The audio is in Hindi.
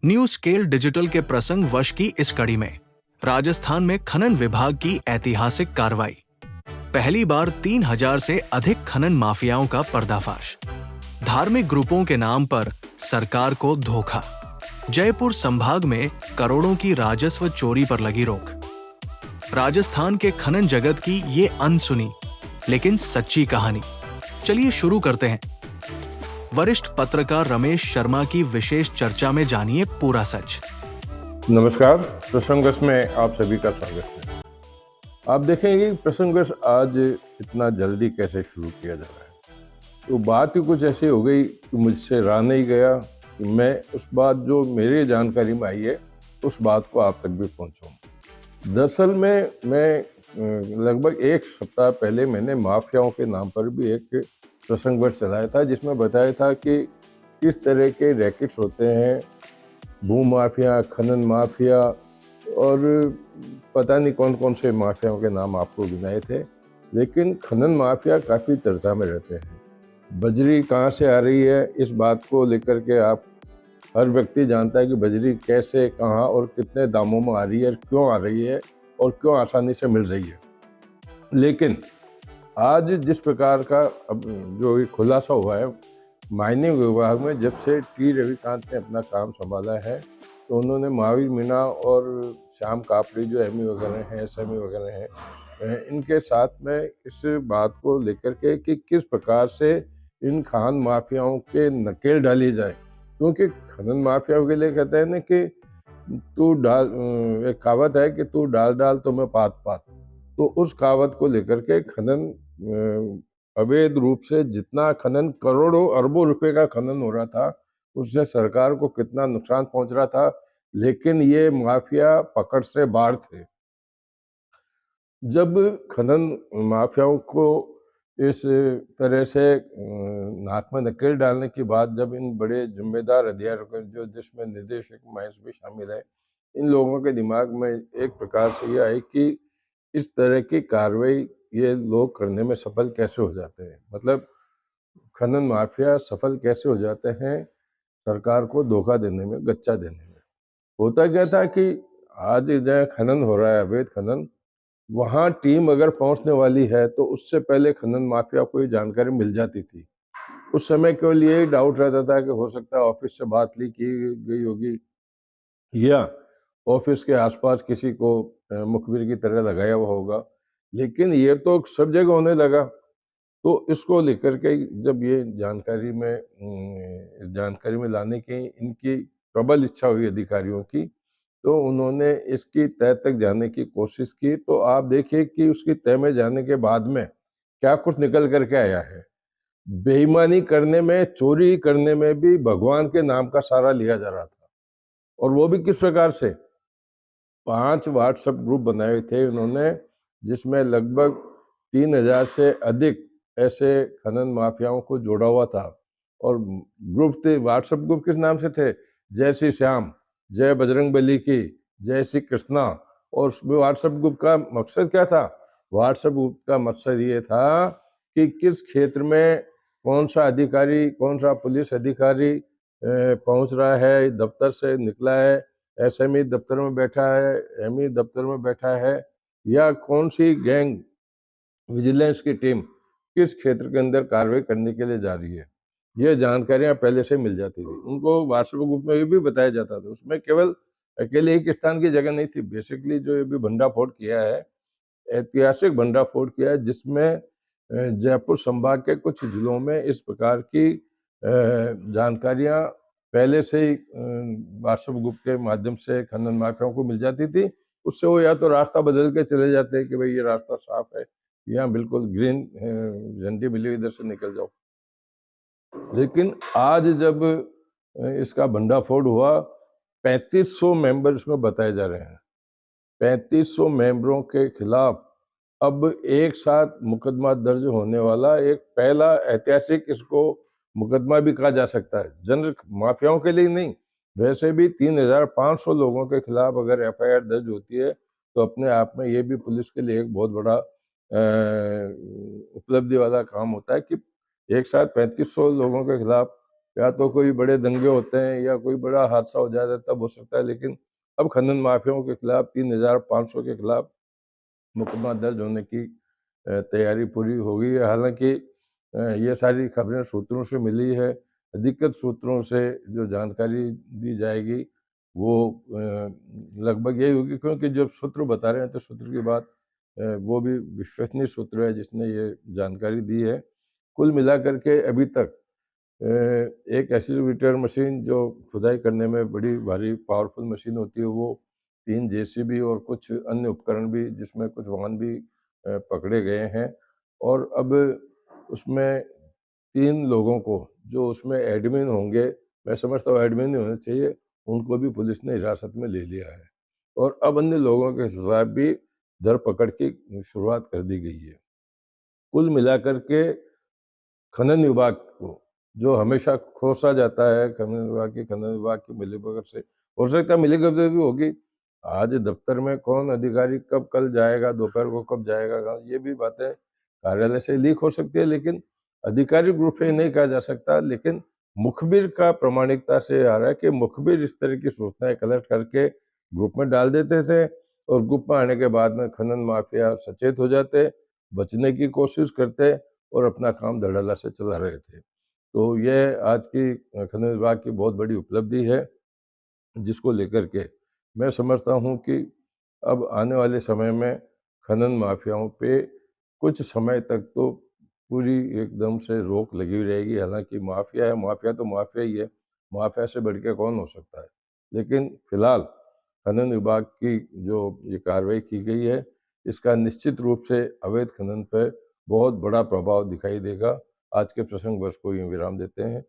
न्यू स्केल डिजिटल के प्रसंग वश की इस कड़ी में राजस्थान में खनन विभाग की ऐतिहासिक कार्रवाई। पहली बार 3000 से अधिक खनन माफियाओं का पर्दाफाश। धार्मिक ग्रुपों के नाम पर सरकार को धोखा। जयपुर संभाग में करोड़ों की राजस्व चोरी पर लगी रोक। राजस्थान के खनन जगत की ये अनसुनी लेकिन सच्ची कहानी। चलिए शुरू करते हैं। वरिष्ठ पत्रकार रमेश शर्मा की विशेष चर्चा में जानिए पूरा सच। नमस्कार, प्रसंगस में आप सभी का स्वागत है। आप देखेंगे कि प्रसंगस आज इतना जल्दी कैसे शुरू किया जा रहा है। तो बात ही कुछ ऐसी हो गई कि मुझसे रहा नहीं गया कि मैं उस बात जो मेरी जानकारी में आई है उस बात को आप तक भी पहुंचाऊं। दरअसल में मैं लगभग एक सप्ताह पहले मैंने माफियाओं के नाम पर भी एक प्रसंगस चलाया था, जिसमें बताया था कि किस तरह के रैकेट्स होते हैं, भू माफिया, खनन माफिया और पता नहीं कौन कौन से माफियाओं के नाम आपको गिनाए थे। लेकिन खनन माफिया काफ़ी चर्चा में रहते हैं। बजरी कहाँ से आ रही है, इस बात को लेकर के आप हर व्यक्ति जानता है कि बजरी कैसे, कहाँ और कितने दामों में आ रही है, क्यों आ रही है और क्यों आसानी से मिल रही है। लेकिन आज जिस प्रकार का अब जो ये खुलासा हुआ है, माइनिंग विभाग में जब से टी रविकांत ने अपना काम संभाला है, तो उन्होंने महावीर मीणा और श्याम कापड़ी जो एमई वगैरह हैं, एसएमई वगैरह हैं, इनके साथ में इस बात को लेकर के कि किस प्रकार से इन खान माफियाओं के नकेल डाली जाए। क्योंकि खनन माफियाओं के लिए कहते हैं ना कि तू डाल, एक कहावत है कि तू डाल डाल तो मैं पात पात। तो उस कहावत को लेकर के खनन अवैध रूप से जितना खनन, करोड़ों अरबों रुपए का खनन हो रहा था, उससे सरकार को कितना नुकसान पहुंच रहा था, लेकिन ये माफिया पकड़ से बाहर थे। जब खनन माफियाओं को इस तरह से नाक में नकेल डालने की बात जब इन बड़े जिम्मेदार अधिकारियों, जो जिसमें निदेशक महेश भी शामिल है, इन लोगों के दिमाग में एक प्रकार से यह आई कि इस तरह की कार्रवाई ये लोग करने में सफल कैसे हो जाते हैं। मतलब खनन माफिया सफल कैसे हो जाते हैं सरकार को धोखा देने में, गच्चा देने में। होता क्या था कि आज जहाँ खनन हो रहा है, अवैध खनन, वहाँ टीम अगर पहुंचने वाली है तो उससे पहले खनन माफिया को ये जानकारी मिल जाती थी। उस समय केवल ये डाउट रहता था कि हो सकता है ऑफिस से बात ली की गई होगी या ऑफिस के आसपास किसी को मुखबिर की तरह लगाया हुआ होगा। लेकिन ये तो सब जगह होने लगा। तो इसको लेकर के जब ये जानकारी में लाने की इनकी प्रबल इच्छा हुई अधिकारियों की, तो उन्होंने इसकी तह तक जाने की कोशिश की। तो आप देखिए कि उसकी तह में जाने के बाद में क्या कुछ निकल करके आया है। बेईमानी करने में, चोरी करने में भी भगवान के नाम का सहारा लिया जा रहा था। और वो भी किस प्रकार से? 5 व्हाट्सएप ग्रुप बनाए थे उन्होंने, जिसमें लगभग 3000 से अधिक ऐसे खनन माफियाओं को जोड़ा हुआ था। और ग्रुप थे, व्हाट्सएप ग्रुप किस नाम से थे? जय श्री श्याम, जय बजरंगबली की, जय श्री कृष्णा। और उस व्हाट्सएप ग्रुप का मकसद क्या था? व्हाट्सएप ग्रुप का मकसद ये था कि किस क्षेत्र में कौन सा अधिकारी, कौन सा पुलिस अधिकारी पहुंच रहा है, दफ्तर से निकला है, एसएमई दफ्तर में बैठा है, एमई दफ्तर में बैठा है, या कौन सी गैंग, विजिलेंस की टीम किस क्षेत्र के अंदर कार्रवाई करने के लिए जा रही है। ये जानकारियां पहले से मिल जाती थी उनको। व्हाट्सएप ग्रुप में ये भी बताया जाता था। उसमें केवल अकेले एक स्थान की जगह नहीं थी। बेसिकली जो ये भी भंडाफोड़ किया है, ऐतिहासिक भंडाफोड़ किया है, जिसमें जयपुर संभाग के कुछ जिलों में इस प्रकार की जानकारियां पहले से ही व्हाट्सएप ग्रुप के माध्यम से खनन माफियाओं को मिल जाती थी। उससे वो या तो रास्ता बदल के चले जाते कि भाई ये रास्ता साफ है, यहाँ बिल्कुल ग्रीन झंडी मिली, इधर से निकल जाओ। लेकिन आज जब इसका भंडाफोड़ हुआ, 3500 मेंबर इसमें बताए जा रहे हैं। 3500 मेंबरों के खिलाफ अब एक साथ मुकदमा दर्ज होने वाला एक पहला ऐतिहासिक इसको मुकदमा भी कहा जा सकता है। जनरल माफियाओं के लिए नहीं, वैसे भी 3500 लोगों के खिलाफ अगर एफआईआर दर्ज होती है तो अपने आप में ये भी पुलिस के लिए एक बहुत बड़ा उपलब्धि वाला काम होता है कि एक साथ 3500 लोगों के खिलाफ या तो कोई बड़े दंगे होते हैं या कोई बड़ा हादसा हो जाता है तब हो सकता है, लेकिन अब खनन माफियाओं के खिलाफ 3,500 के खिलाफ मुकदमा दर्ज होने की तैयारी पूरी हो गई है। हालांकि ये सारी खबरें सूत्रों से मिली है। अधिकृत सूत्रों से जो जानकारी दी जाएगी वो लगभग यही होगी, क्योंकि जब सूत्र बता रहे हैं तो सूत्र की बात वो भी विश्वसनीय सूत्र है जिसने ये जानकारी दी है। कुल मिलाकर के अभी तक एक एक्सकैवेटर मशीन जो खुदाई करने में बड़ी भारी पावरफुल मशीन होती है, वो 3 जेसीबी और कुछ अन्य उपकरण भी, जिसमें कुछ वाहन भी पकड़े गए हैं। और अब उसमें 3 लोगों को, जो उसमें एडमिन होंगे, मैं समझता हूँ एडमिन ही होने चाहिए, उनको भी पुलिस ने हिरासत में ले लिया है और अब अन्य लोगों के खिलाफ भी धरपकड़ की शुरुआत कर दी गई है। कुल मिलाकर के खनन विभाग को, जो हमेशा कोसा जाता है खनन विभाग की मिलीभगत से, हो सकता है मिलीभगत भी होगी। आज दफ्तर में कौन अधिकारी कब कल जाएगा, दोपहर को कब जाएगा, ये भी बातें कार्यालय से लीक हो सकती है, लेकिन आधिकारिक रूप से नहीं कहा जा सकता। लेकिन मुखबिर का प्रामाणिकता से आ रहा है कि मुखबिर इस तरह की सूचनाएं कलेक्ट करके ग्रुप में डाल देते थे और ग्रुप में आने के बाद में खनन माफिया सचेत हो जाते, बचने की कोशिश करते और अपना काम धड़ल्ला से चला रहे थे। तो यह आज की खनन विभाग की बहुत बड़ी उपलब्धि है, जिसको लेकर के मैं समझता हूँ कि अब आने वाले समय में खनन माफियाओं पे कुछ समय तक तो पूरी एकदम से रोक लगी हुई रहेगी। हालांकि माफिया है, माफिया तो माफिया ही है, माफिया से बढ़ के कौन हो सकता है। लेकिन फिलहाल खनन विभाग की जो ये कार्रवाई की गई है, इसका निश्चित रूप से अवैध खनन पर बहुत बड़ा प्रभाव दिखाई देगा। आज के प्रसंग बस को यूँ विराम देते हैं।